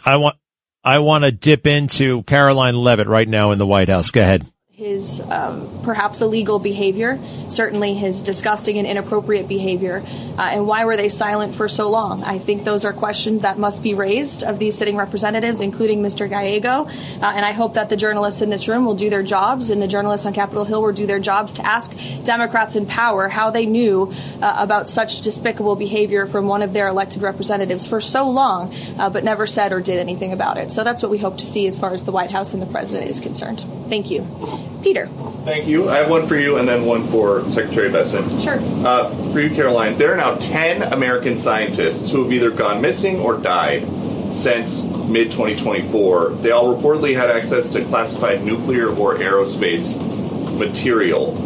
I want to dip into Caroline Leavitt right now in the White House. Go ahead. His perhaps illegal behavior, certainly his disgusting and inappropriate behavior, and why were they silent for so long? I think those are questions that must be raised of these sitting representatives, including Mr. Gallego, and I hope that the journalists in this room will do their jobs, and the journalists on Capitol Hill will do their jobs to ask Democrats in power how they knew about such despicable behavior from one of their elected representatives for so long, but never said or did anything about it. So that's what we hope to see as far as the White House and the president is concerned. Thank you. Peter. Thank you. I have one for you and then one for Secretary Bessent. Sure. For you, Caroline, there are now 10 American scientists who have either gone missing or died since mid-2024. They all reportedly had access to classified nuclear or aerospace material.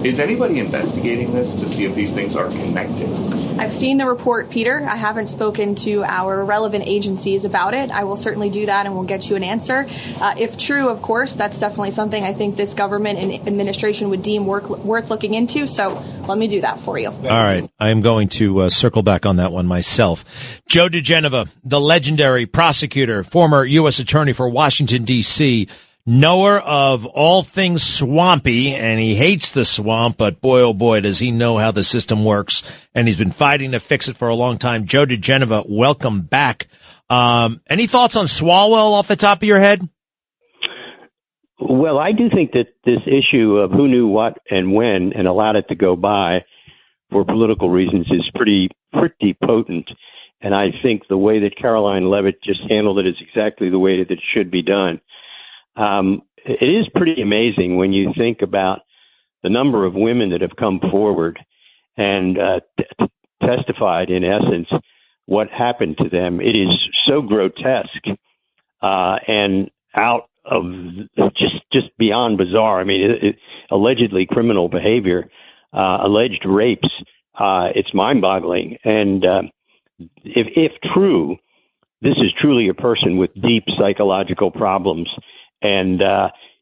Is anybody investigating this to see if these things are connected? I've seen the report, Peter. I haven't spoken to our relevant agencies about it. I will certainly do that, and we'll get you an answer. If true, of course, that's definitely something I think this government and administration would deem worth looking into. So let me do that for you. All right. I am going to circle back on that one myself. Joe diGenova, the legendary prosecutor, former U.S. attorney for Washington, D.C., knower of all things swampy, and he hates the swamp, but boy, oh boy, does he know how the system works, and he's been fighting to fix it for a long time. Joe diGenova, welcome back. Any thoughts on Swalwell off the top of your head? Well, I do think that this issue of who knew what and when and allowed it to go by for political reasons is pretty potent, and I think the way that Caroline Leavitt just handled it is exactly the way that it should be done. It is pretty amazing when you think about the number of women that have come forward and testified, in essence, what happened to them. It is so grotesque and out of just beyond bizarre. I mean, allegedly criminal behavior, alleged rapes. It's mind-boggling. And if true, this is truly a person with deep psychological problems. And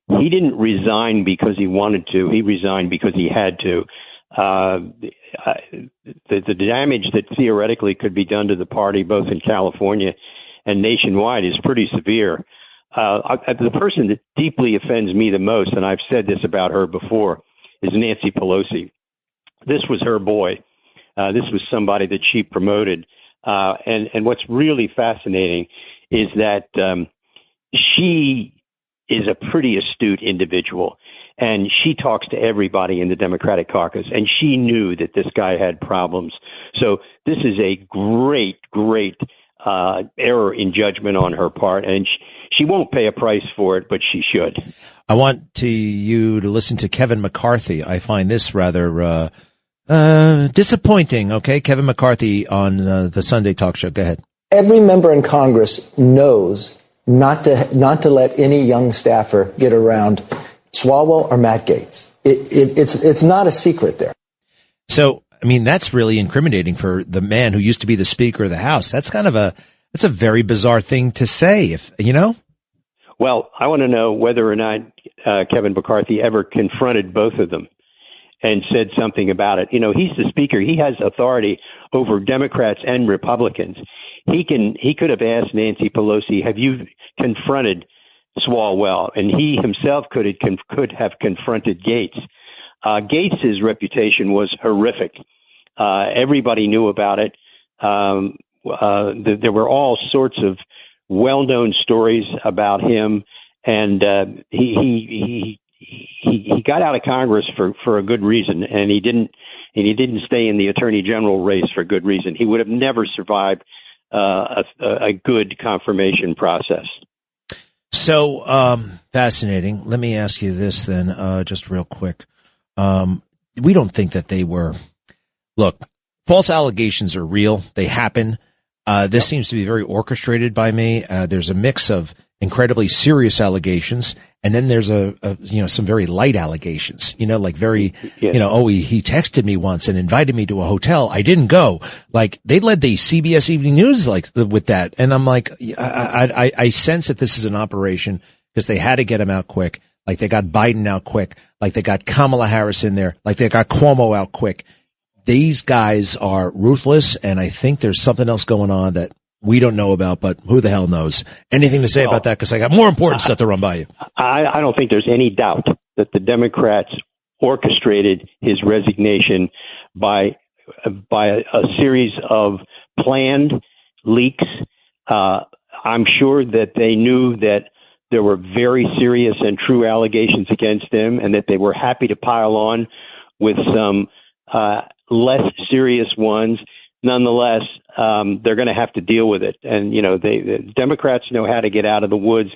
he didn't resign because he wanted to. He resigned because he had to. The damage that theoretically could be done to the party, both in California and nationwide, is pretty severe. The person that deeply offends me the most, and I've said this about her before, is Nancy Pelosi. This was her boy. This was somebody that she promoted. And what's really fascinating is that she is a pretty astute individual, and she talks to everybody in the Democratic caucus, and she knew that this guy had problems. So this is a great error in judgment on her part, and she won't pay a price for it, but she should. I want you to listen to Kevin McCarthy. I find this rather disappointing. Okay, Kevin McCarthy on the Sunday talk show. Go ahead. Every member in Congress knows not to let any young staffer get around Swalwell or Matt Gaetz. It's not a secret there. So, I mean, that's really incriminating for the man who used to be the Speaker of the House. That's a very bizarre thing to say, if you know. Well, I want to know whether or not Kevin McCarthy ever confronted both of them and said something about it. You know, he's the Speaker. He has authority over Democrats and Republicans. He could have asked Nancy Pelosi, have you confronted Swalwell? And he himself could have confronted Gaetz. Gaetz's reputation was horrific. Everybody knew about it. There were all sorts of well-known stories about him, and he got out of Congress for a good reason, and he didn't stay in the Attorney General race for good reason. He would have never survived a good confirmation process. So fascinating. Let me ask you this then, just real quick. We don't think that they were. Look, false allegations are real. They happen. This seems to be very orchestrated by me. There's a mix of incredibly serious allegations, and then there's some very light allegations, like very, he texted me once and invited me to a hotel. I didn't go. Like, they led the CBS Evening News with that. And I'm like, I sense that this is an operation because they had to get him out quick. Like they got Biden out quick. Like they got Kamala Harris in there. Like they got Cuomo out quick. These guys are ruthless, and I think there's something else going on that we don't know about, but who the hell knows? Anything to say about that? Because I got more important stuff to run by you. I don't think there's any doubt that the Democrats orchestrated his resignation by a series of planned leaks. I'm sure that they knew that there were very serious and true allegations against him, and that they were happy to pile on with some less serious ones. Nonetheless, they're going to have to deal with it. And, the Democrats know how to get out of the woods.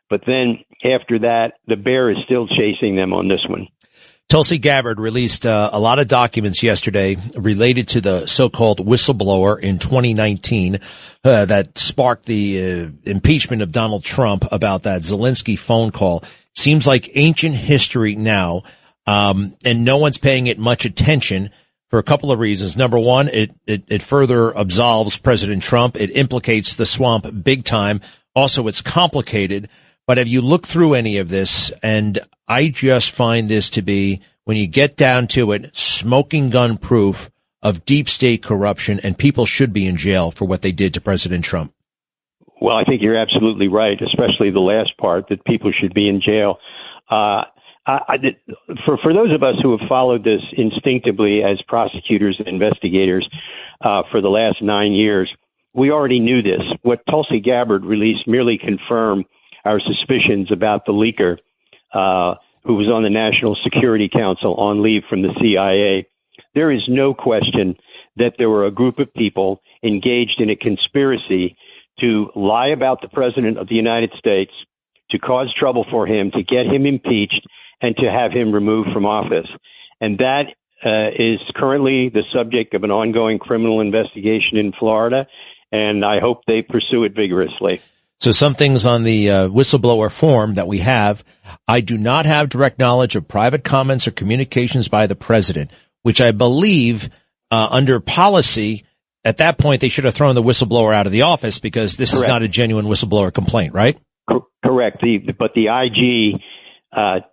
But then after that, the bear is still chasing them on this one. Tulsi Gabbard released a lot of documents yesterday related to the so-called whistleblower in 2019 that sparked the impeachment of Donald Trump about that Zelensky phone call. Seems like ancient history now, and no one's paying it much attention for a couple of reasons. Number one, it further absolves President Trump. It implicates the swamp big time. Also, it's complicated. But have you looked through any of this? And I just find this to be, when you get down to it, smoking gun proof of deep state corruption, and people should be in jail for what they did to President Trump. Well, I think you're absolutely right, especially the last part, that people should be in jail. For those of us who have followed this instinctively as prosecutors and investigators for the last 9 years, we already knew this. What Tulsi Gabbard released merely confirmed our suspicions about the leaker who was on the National Security Council on leave from the CIA. There is no question that there were a group of people engaged in a conspiracy to lie about the President of the United States, to cause trouble for him, to get him impeached, and to have him removed from office. And that is currently the subject of an ongoing criminal investigation in Florida, and I hope they pursue it vigorously. So some things on the whistleblower form that we have: I do not have direct knowledge of private comments or communications by the president, which I believe under policy, at that point, they should have thrown the whistleblower out of the office, because this Correct. Is not a genuine whistleblower complaint, right? Correct. But the IG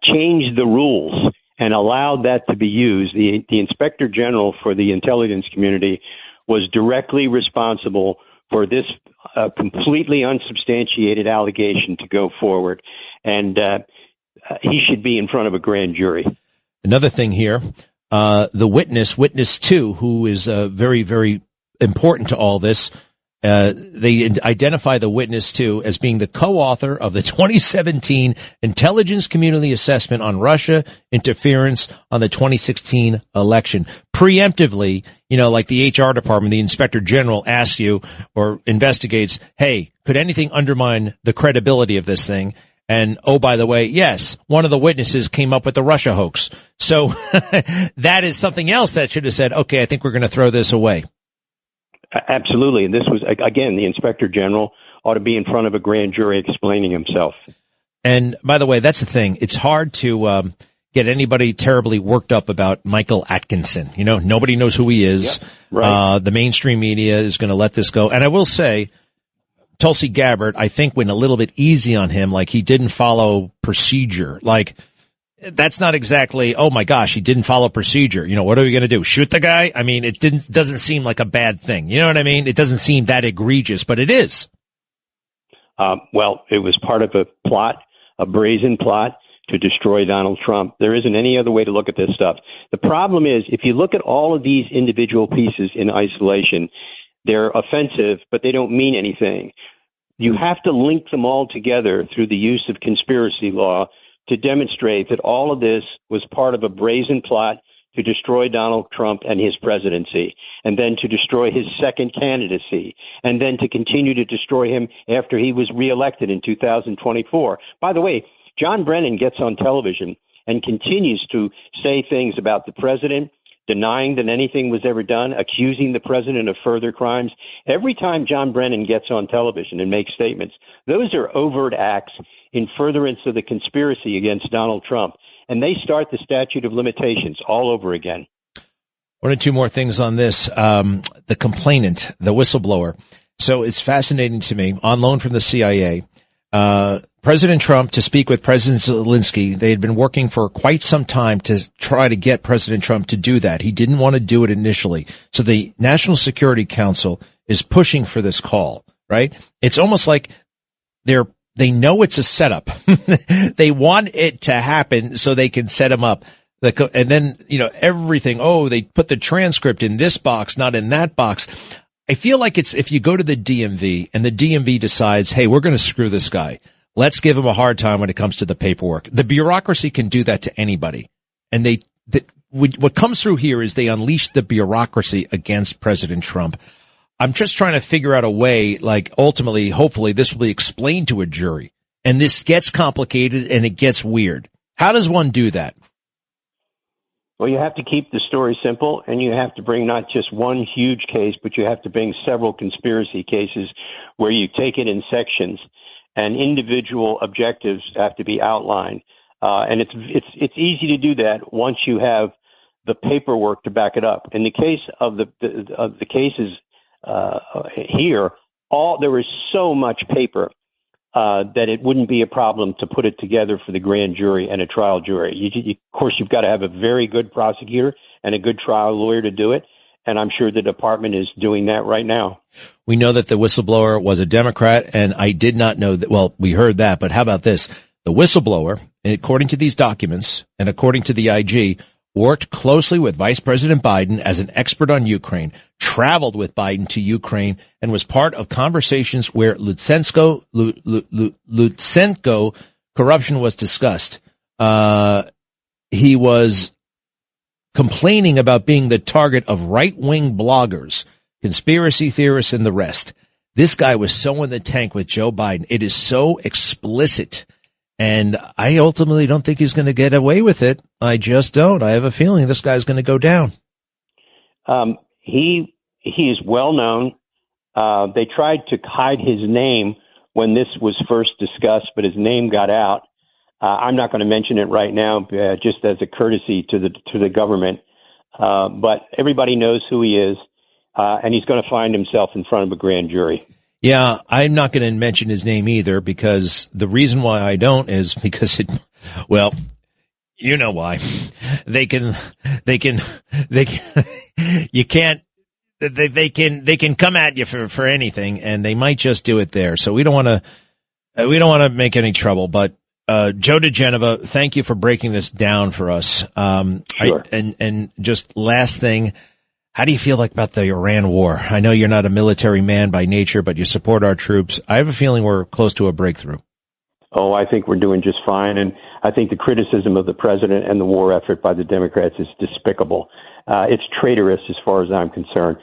changed the rules and allowed that to be used. The Inspector General for the intelligence community was directly responsible for this completely unsubstantiated allegation to go forward. And he should be in front of a grand jury. Another thing here, the witness 2, who is very, very important to all this, they identify the witness 2 as being the co-author of the 2017 Intelligence Community Assessment on Russia interference on the 2016 election. Preemptively, like the HR department, the inspector general asks you or investigates, hey, could anything undermine the credibility of this thing? And, oh, by the way, yes, one of the witnesses came up with the Russia hoax. So that is something else that should have said, okay, I think we're going to throw this away. Absolutely. And this was, again, the Inspector General ought to be in front of a grand jury explaining himself. And by the way, that's the thing. It's hard to get anybody terribly worked up about Michael Atkinson. Nobody knows who he is. Yep, right. The mainstream media is going to let this go. And I will say, Tulsi Gabbard, I think, went a little bit easy on him. Like, he didn't follow procedure. Like, that's not exactly, oh my gosh, he didn't follow procedure. What are we going to do? Shoot the guy? I mean, doesn't seem like a bad thing. You know what I mean? It doesn't seem that egregious, but it is. Well, it was part of a plot, a brazen plot to destroy Donald Trump. There isn't any other way to look at this stuff. The problem is, if you look at all of these individual pieces in isolation, they're offensive, but they don't mean anything. You have to link them all together through the use of conspiracy law to demonstrate that all of this was part of a brazen plot to destroy Donald Trump and his presidency, and then to destroy his second candidacy, and then to continue to destroy him after he was reelected in 2024. By the way, John Brennan gets on television and continues to say things about the president, denying that anything was ever done, accusing the president of further crimes. Every time John Brennan gets on television and makes statements, those are overt acts in furtherance of the conspiracy against Donald Trump. And they start the statute of limitations all over again. One or two more things on this. The complainant, the whistleblower. So it's fascinating to me. On loan from the CIA, President Trump to speak with President Zelensky. They had been working for quite some time to try to get President Trump to do that. He didn't want to do it initially. So the National Security Council is pushing for this call. right? It's almost like they know it's a setup. They want it to happen so they can set him up. And then, everything. Oh, they put the transcript in this box, not in that box. I feel like it's if you go to the DMV and the DMV decides, hey, we're going to screw this guy. Let's give him a hard time when it comes to the paperwork. The bureaucracy can do that to anybody. And what comes through here is they unleash the bureaucracy against President Trump. I'm just trying to figure out a way, like ultimately, hopefully this will be explained to a jury and this gets complicated and it gets weird. How does one do that? Well, you have to keep the story simple, and you have to bring not just one huge case, but you have to bring several conspiracy cases where you take it in sections, and individual objectives have to be outlined. And it's easy to do that once you have the paperwork to back it up. In the case of the cases here, there is so much paper that it wouldn't be a problem to put it together for the grand jury and a trial jury. Of course, you've got to have a very good prosecutor and a good trial lawyer to do it, and I'm sure the department is doing that right now. We know that the whistleblower was a Democrat, and I did not know that. Well, we heard that, but how about this? The whistleblower, according to these documents and according to the IG, worked closely with Vice President Biden as an expert on Ukraine, traveled with Biden to Ukraine, and was part of conversations where Lutsenko corruption was discussed. He was complaining about being the target of right-wing bloggers, conspiracy theorists, and the rest. This guy was so in the tank with Joe Biden. It is so explicit. And I ultimately don't think he's going to get away with it. I just don't. I have a feeling this guy's going to go down. He is well known. They tried to hide his name when this was first discussed, but his name got out. I'm not going to mention it right now, just as a courtesy to the government. But everybody knows who he is, and he's going to find himself in front of a grand jury. Yeah, I'm not going to mention his name either, because the reason why I don't is because you know why. They can come at you for anything, and they might just do it there. So we don't want to make any trouble, but Joe diGenova, thank you for breaking this down for us. Sure. And just last thing, how do you feel about the Iran war? I know you're not a military man by nature, but you support our troops. I have a feeling we're close to a breakthrough. Oh, I think we're doing just fine. And I think the criticism of the president and the war effort by the Democrats is despicable. It's traitorous as far as I'm concerned.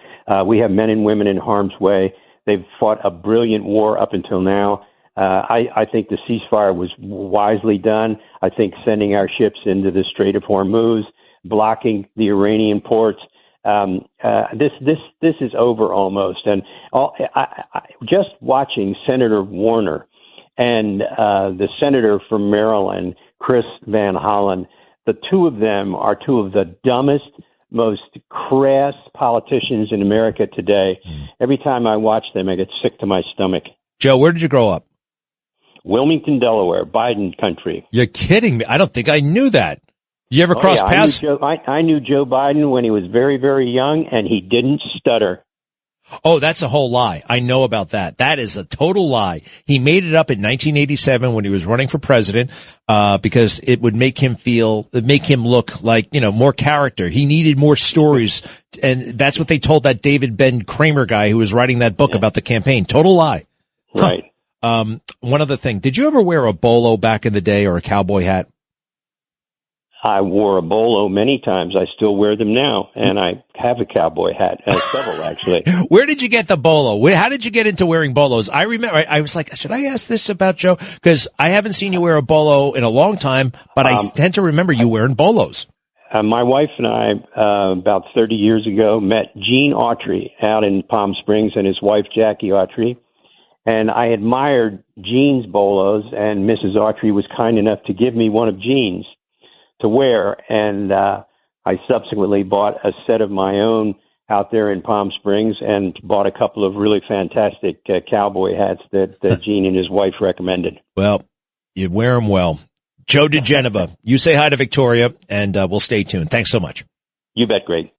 We have men and women in harm's way. They've fought a brilliant war up until now. I think the ceasefire was wisely done. I think sending our ships into the Strait of Hormuz, blocking the Iranian ports, this is over almost. And just watching Senator Warner and the senator from Maryland, Chris Van Hollen, the two of them are two of the dumbest, most crass politicians in America today. Every time I watch them, I get sick to my stomach. Joe, where did you grow up? Wilmington, Delaware, Biden country. You're kidding me. I don't think I knew that. Did you ever cross paths? I knew Joe Biden when he was very, very young, and he didn't stutter. Oh, that's a whole lie. I know about that. That is a total lie. He made it up in 1987 when he was running for president, because it would make him look like, more character. He needed more stories. And that's what they told that David Ben Kramer guy who was writing that book about the campaign. Total lie. Right. Huh. One other thing. Did you ever wear a bolo back in the day or a cowboy hat? I wore a bolo many times. I still wear them now, and I have a cowboy hat, several actually. Where did you get the bolo? How did you get into wearing bolos? I remember, I was like, should I ask this about Joe? Because I haven't seen you wear a bolo in a long time, but I tend to remember you wearing bolos. My wife and I, about 30 years ago, met Gene Autry out in Palm Springs and his wife, Jackie Autry. And I admired Gene's bolos, and Mrs. Autry was kind enough to give me one of Gene's to wear, and I subsequently bought a set of my own out there in Palm Springs and bought a couple of really fantastic cowboy hats that Gene and his wife recommended. Well, you wear them well. Joe diGenova, you say hi to Victoria, and we'll stay tuned. Thanks so much. You bet, Greg.